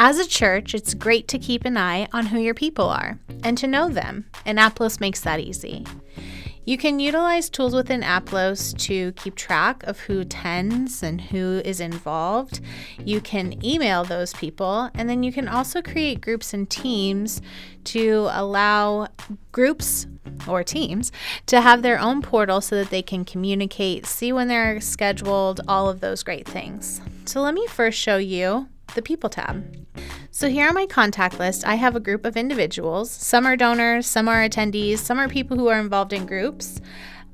As a church, it's great to keep an eye on who your people are and to know them, and Aplos makes that easy. You can utilize tools within Aplos to keep track of who attends and who is involved. You can email those people, and then you can also create groups and teams to allow groups or teams to have their own portal so that they can communicate, see when they're scheduled, all of those great things. So let me first show you the People tab. So here on my contact list, I have a group of individuals. Some are donors, some are attendees, some are people who are involved in groups,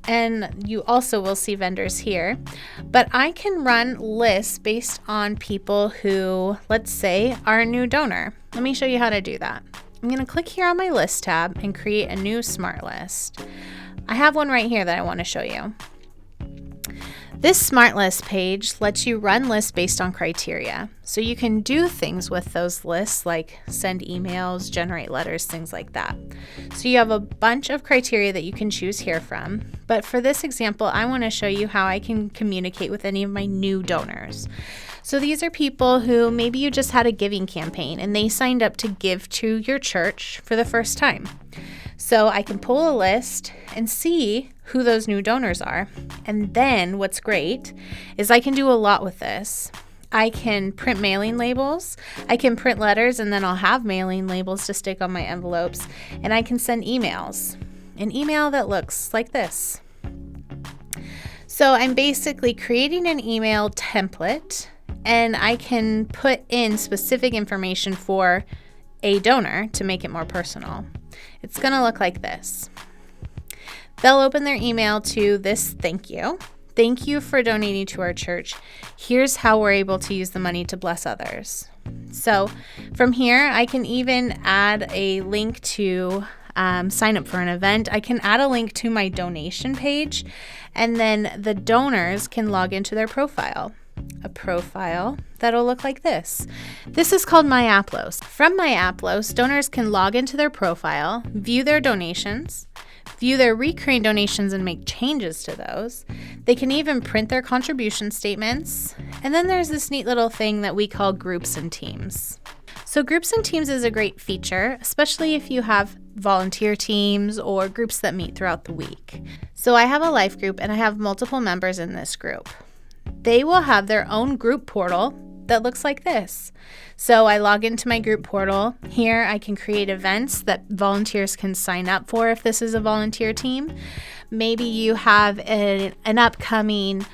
and you also will see vendors here. But I can run lists based on people who, let's say, are a new donor. Let me show you how to do that. I'm going to click here on my list tab and create a new smart list. I have one right here that I want to show you. This smart list page lets you run lists based on criteria. So you can do things with those lists like send emails, generate letters, things like that. So you have a bunch of criteria that you can choose here from. But for this example, I want to show you how I can communicate with any of my new donors. So these are people who maybe you just had a giving campaign and they signed up to give to your church for the first time. So I can pull a list and see who those new donors are. And then what's great is I can do a lot with this. I can print mailing labels, I can print letters, and then I'll have mailing labels to stick on my envelopes, and I can send emails. An email that looks like this. So I'm basically creating an email template, and I can put in specific information for a donor to make it more personal. It's going to look like this. They'll open their email to this thank you. Thank you for donating to our church. Here's how we're able to use the money to bless others. So from here, I can even add a link to sign up for an event. I can add a link to my donation page, and then the donors can log into their profile. A profile that'll look like this. This is called My Aplos. From My Aplos, donors can log into their profile, view their donations, view their recurring donations and make changes to those. They can even print their contribution statements. And then there's this neat little thing that we call groups and teams. So groups and teams is a great feature, especially if you have volunteer teams or groups that meet throughout the week. So I have a life group and I have multiple members in this group. They will have their own group portal that looks like this. So I log into my group portal. Here I can create events that volunteers can sign up for if this is a volunteer team. Maybe you have an upcoming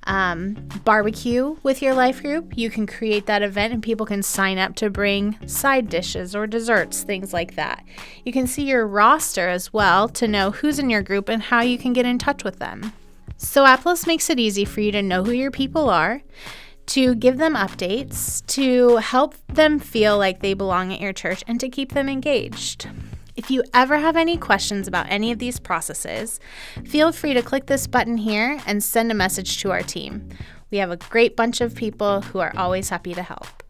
barbecue with your life group. You can create that event and people can sign up to bring side dishes or desserts, things like that. You can see your roster as well to know who's in your group and how you can get in touch with them. So Aplos makes it easy for you to know who your people are, to give them updates, to help them feel like they belong at your church, and to keep them engaged. If you ever have any questions about any of these processes, feel free to click this button here and send a message to our team. We have a great bunch of people who are always happy to help.